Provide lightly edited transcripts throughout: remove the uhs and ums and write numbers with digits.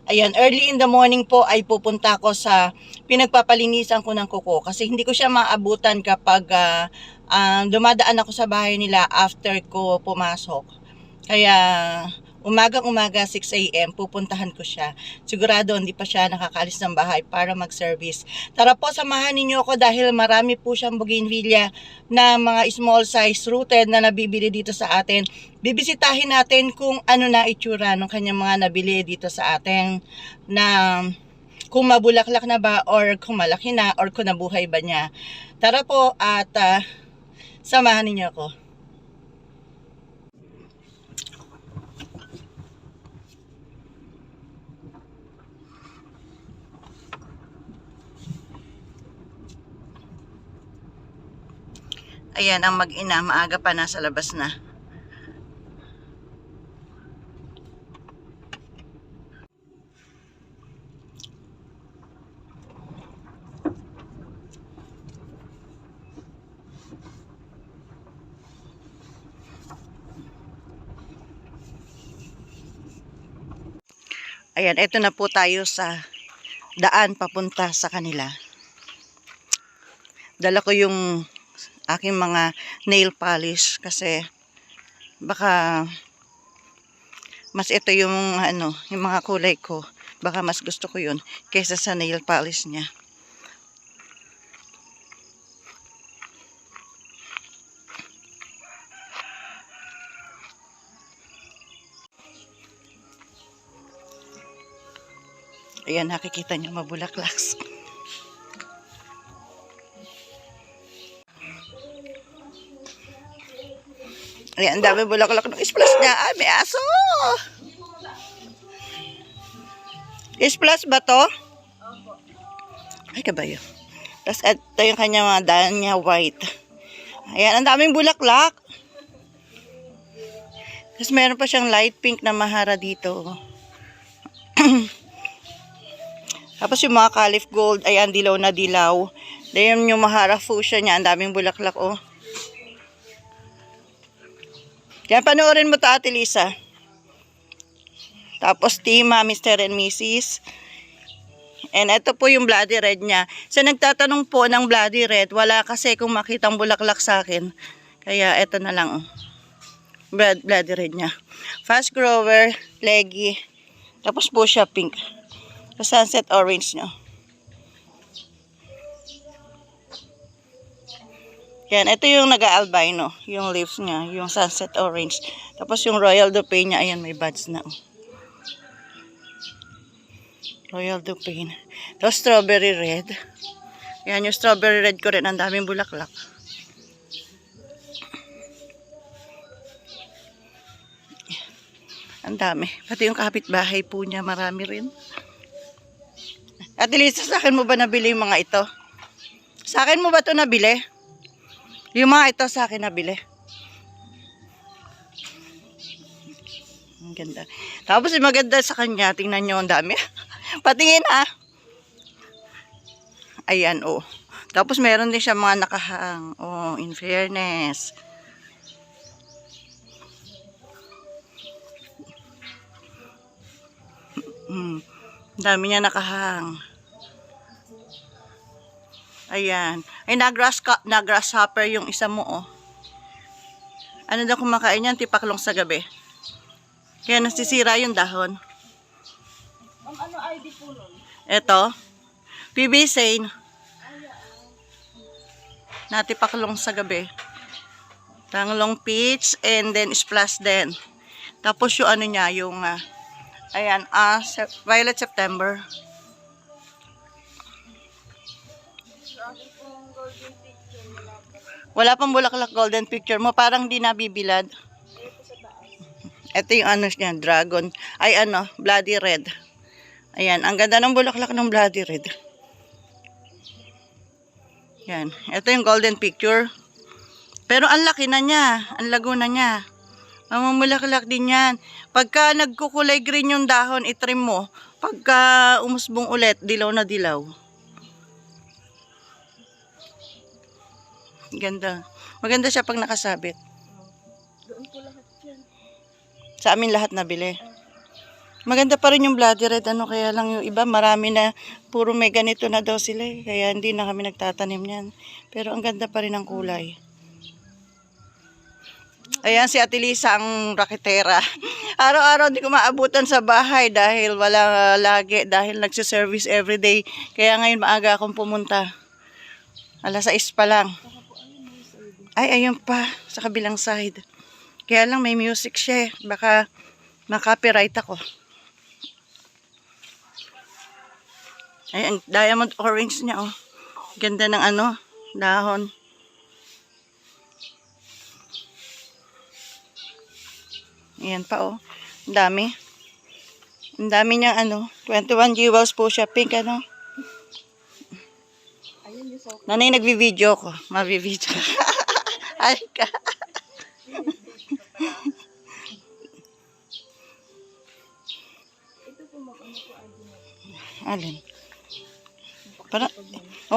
Ayan, early in the morning po ay pupunta ko sa pinagpapalinisan ko ng kuko kasi hindi ko siya maabutan kapag dumadaan ako sa bahay nila after ko pumasok. Kaya umagang-umaga 6 a.m. pupuntahan ko siya. Sigurado hindi pa siya nakakaalis ng bahay para mag-service. Tara po, samahan ninyo ako dahil marami po siyang bougainvillea na mga small size rooted na nabibili dito sa atin. Bibisitahin natin kung ano na itsura ng kanyang mga nabili dito sa atin, na kung mabulaklak na ba or kung malaki na or kung nabuhay ba niya. Tara po at samahan ninyo ako. Ayan ang mag-ina, maaga pa nasa labas na. Ayan, eto na po tayo sa daan papunta sa kanila. Dala ko yung aking mga nail polish kasi baka mas ito yung yung mga kulay ko. Baka mas gusto ko yun kaysa sa nail polish niya. Ayan, nakikita niyo mabulaklaks. Ayan, ang dami bulaklak ng isplash niya. Ay, may aso! Isplash ba to? Ay, kabayo. Tapos ito yung kanya mga daan niya white. Ayan, ang daming bulaklak. Tapos meron pa siyang light pink na mahara dito. Tapos yung mga calif gold, ayan, dilaw na dilaw. Then yung mahara fuchsia niya, ang daming bulaklak, oh. Yan, panoorin mo to, Ate Lisa. Tapos Tima, Mr. and Mrs. And ito po yung bloody red niya. Sa nagtatanong po ng bloody red, wala kasi kung makitang bulaklak sa akin. Kaya ito na lang, oh. Bloody red niya. Fast grower, leggy. Tapos po siya pink. Sunset orange niya. Yan, ito yung nag-albino, yung leaves niya, yung sunset orange. Tapos yung royal dupain niya, ayan, may buds na. Royal dupain. Tapos strawberry red. Yan, yung strawberry red ko rin, ang daming bulaklak. Ang dami. Pati yung kapitbahay po niya, marami rin. At Lisa, sa akin mo ba nabili yung mga ito? Sa akin mo ba ito nabili? Yung mga ito sa akin nabili. Ang ganda. Tapos yung maganda sa kanya, tingnan nyo, ang dami. Patingin ah. Ayan, oh. Tapos meron din siya mga nakahang. Oh, in fairness. Dami niya nakahang. Ayan. Ay, na-grasshopper yung isa mo, oh. Ano daw kumakain yan? Tipaklong sa gabi. Kaya nasisira yung dahon. Ano ID po nun? Ito. PB Sane. Natipaklong sa gabi. Tanglong peach and then splash din. Tapos yung ano niya, yung ayan, Violet September. Wala pang bulaklak golden picture mo, parang di nabibilad. Ito yung ano niya, dragon. Ay bloody red. Ayan, ang ganda ng bulaklak ng bloody red. Yan, ito yung golden picture. Pero ang laki na niya, ang lago na niya. Mamumulaklak din yan. Pagka nagkukulay green yung dahon, itrim mo. Pagka umusbong ulit, dilaw na dilaw. Ganda. Maganda siya pag nakasabit. Doon ko lahat yan. Sa amin lahat nabili. Maganda pa rin yung bloody red, ano, kaya lang yung iba, marami na, puro may ganito na daw sila eh. Kaya hindi na kami nagtatanim yan. Pero ang ganda pa rin ng kulay. Ayan si Ate Lisa, ang raketera. Araw-araw hindi ko maabutan sa bahay dahil wala lagi, dahil nagsiservice everyday. Kaya ngayon maaga akong pumunta. 6:00 pa lang. Ay, ayun pa, sa kabilang side. Kaya lang may music siya eh. Baka ma-copyright ako. Ay, ang diamond orange niya, oh. Ganda ng ano, dahon. Ayan pa, oh. Ang dami. Ang dami niyang ano, 21 jewels po siya. Pink, ano. Nanay, nagvi-video ko. Mavi-video. Ay ka. Alin?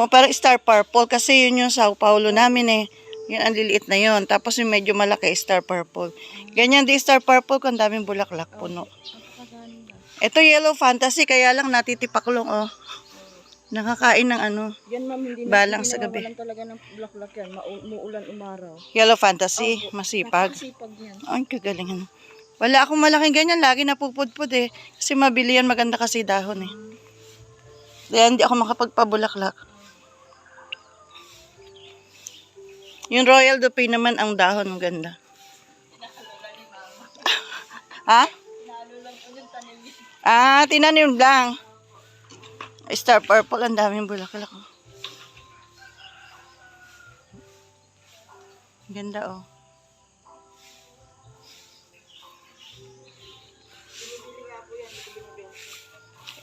Parang star purple kasi yun yung Sao Paulo namin eh. Yun ang liliit na yun. Tapos yung medyo malaki star purple. Ganyan di star purple kung daming bulaklak puno. Ito yellow fantasy kaya lang natitipaklong oh. Nakakain ng ano. Yan ma'am, hindi balang sa gabi. Walang talaga ng bulaklak yan. Muulan umaraw. Yellow fantasy, masipag. Masipag yan. Ay, kagalingan. Wala akong malaking ganyan. Lagi napupudpud eh. Kasi mabili yan, maganda kasi dahon eh. Kaya hindi ako makapagpabulaklak. Yung Royal Dupi naman ang dahon maganda. Ha? Tinanim lang. Star purple, ang daming bulaklak. Ganda oh.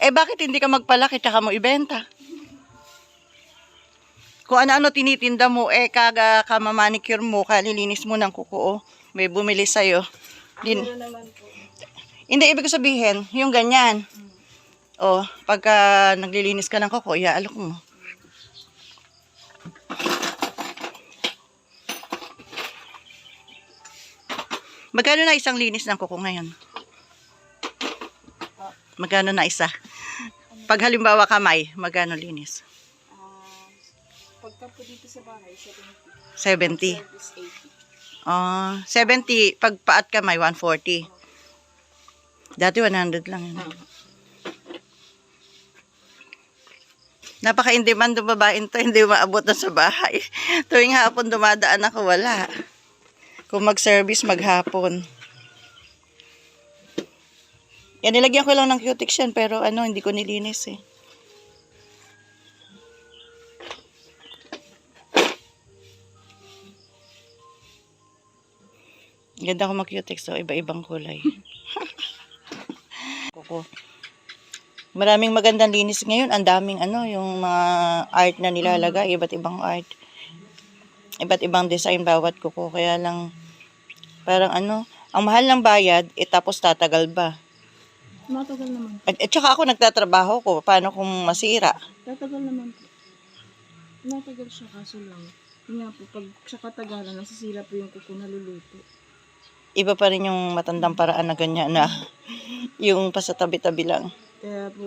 Bakit hindi ka magpalaki tsaka mo ibenta? Kung ano-ano tinitinda mo, kaga ka mamanicure mo, kalilinis mo ng kuko, may bumili sa'yo. Hindi, ibig ko sabihin, yung ganyan. Pagka naglilinis ka ng kuko, iaalok mo. Magkano na isang linis ng kuko ngayon? Magkano na isa? Pag halimbawa kamay, magkano linis? Pagka po dito sa bahay, 70. 70. Service 70. 80. Pag paat kamay, 140. Dati 100 lang yun. Napaka-in-demand ng babaeng to, hindi maabot na sa bahay. Tuwing hapon dumadaan ako, wala. Kung mag-service, maghapon. Yan, nilagyan ko lang ng cutex yan, pero hindi ko nilinis eh. Ganda ko mag-cutex, so iba-ibang kulay. Maraming magandang linis ngayon. Ang daming yung mga art na nilalagay, iba't ibang art. Iba't ibang design bawat kuko. Kaya lang, parang ang mahal ng bayad, tapos tatagal ba? Matagal naman. At saka ako nagtatrabaho ko, paano kung masira? Tatagal naman po. Matagal siya kaso lang. Yun nga po, pag sa katagalan, nasisira po yung kuko na luluto. Iba pa rin yung matandang paraan na ganyan na yung pasatabi-tabi lang. Kaya po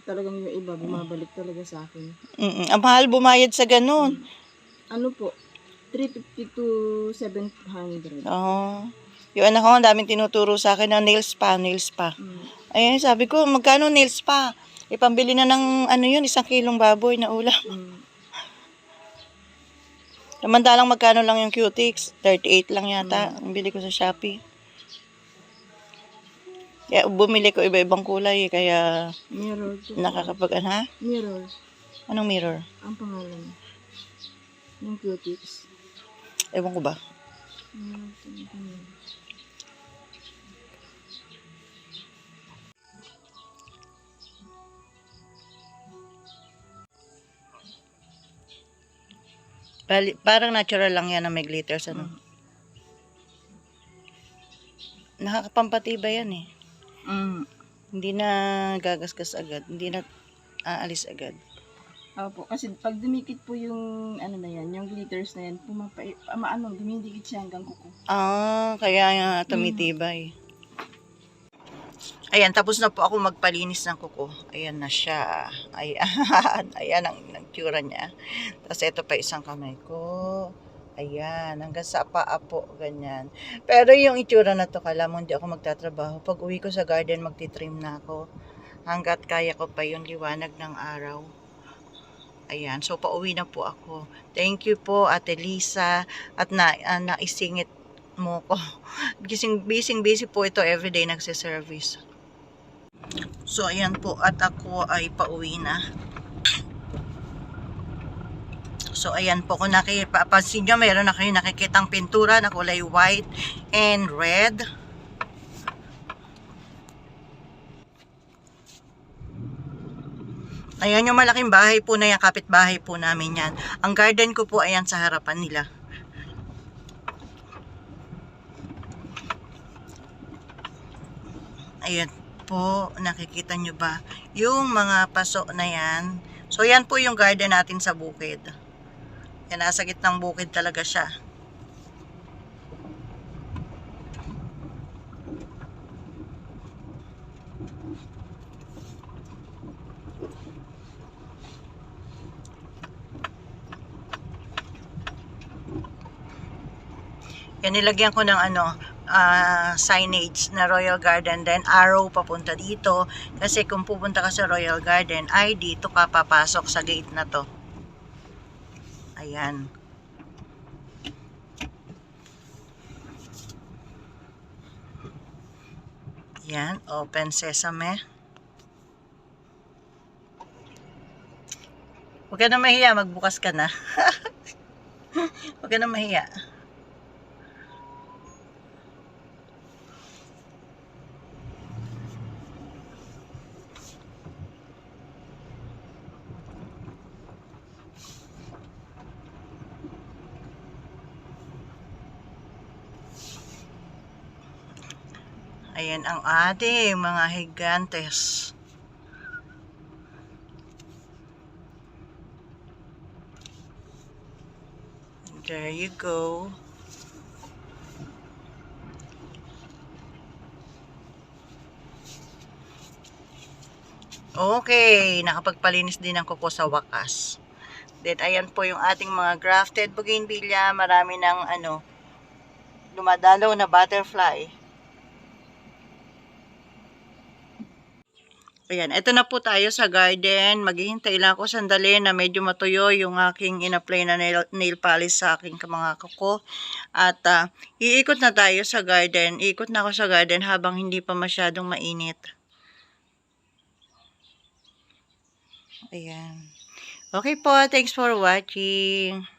talagang yung iba bumabalik talaga sa akin. Ang mahal bumayad sa ganun. Ano po? 350 to 700. Yung anak ko, ang daming tinuturo sa akin na nails pa. Ayun, sabi ko, magkano nails pa? Ipambili na ng 1 kilong baboy na ulam. Samantalang magkano lang yung cutex? 38 lang yata. Ang bili ko sa Shopee. Kaya bumili ko iba-ibang kulay kaya Mirror. nakakapag Mirror. Anong mirror? Ang pangalan. Ng cutex. Ewan ko ba? Parang natural lang yan na may glitters, Nakakapampatibay yan eh. Hindi na gagasgas agad. Hindi na aalis agad. Opo, kasi pag dumikit po yung na yan, yung glitters na yan, dumidikit siya hanggang kuko. Kaya tumitibay. Ayan, tapos na po ako magpalinis ng kuko. Ayan na siya. Ayan, ayan ang nagtura niya. Tapos ito pa isang kamay ko. Ayan, hanggang sa paa po, ganyan. Pero yung itsura na to, kala mo hindi ako magtatrabaho. Pag uwi ko sa garden, magtitrim na ako. Hanggat kaya ko pa yung liwanag ng araw. Ayan, so pauwi na po ako. Thank you po, Ate Lisa. At naisingit mo ko. Busy po ito everyday nagsiservice. So, ayan po. At ako ay pauwi na. So, ayan po. Kung nakipapansin nyo, mayroon na kayo nakikitang pintura na kulay white and red. Ayan yung malaking bahay po na yan. Kapitbahay po namin yan. Ang garden ko po, ayan sa harapan nila. Ayan po, nakikita nyo ba? Yung mga paso na yan. So, yan po yung garden natin sa bukid. Yan, nasa gitnang bukid talaga siya. Yan, nilagyan ko ng signage na Royal Garden, then arrow papunta dito. Kasi kung pupunta ka sa Royal Garden, ay dito ka papasok sa gate na to. Ayan. Yan, open sesame. Huwag ka na mahiya, magbukas ka na. Huwag ka na mahiya. Ayan ang ating mga higantes. There you go. Okay, nakapagpalinis din ang kuko sa wakas. Then, ayan po yung ating mga grafted bougainvillea. Marami ng dumadalaw na butterfly. Ayan, eto na po tayo sa garden. Maghihintay lang ako sandali na medyo matuyo yung aking in-apply na nail polish sa aking mga kuko. At iikot na tayo sa garden. Iikot na ako sa garden habang hindi pa masyadong mainit. Ayan. Okay po, thanks for watching.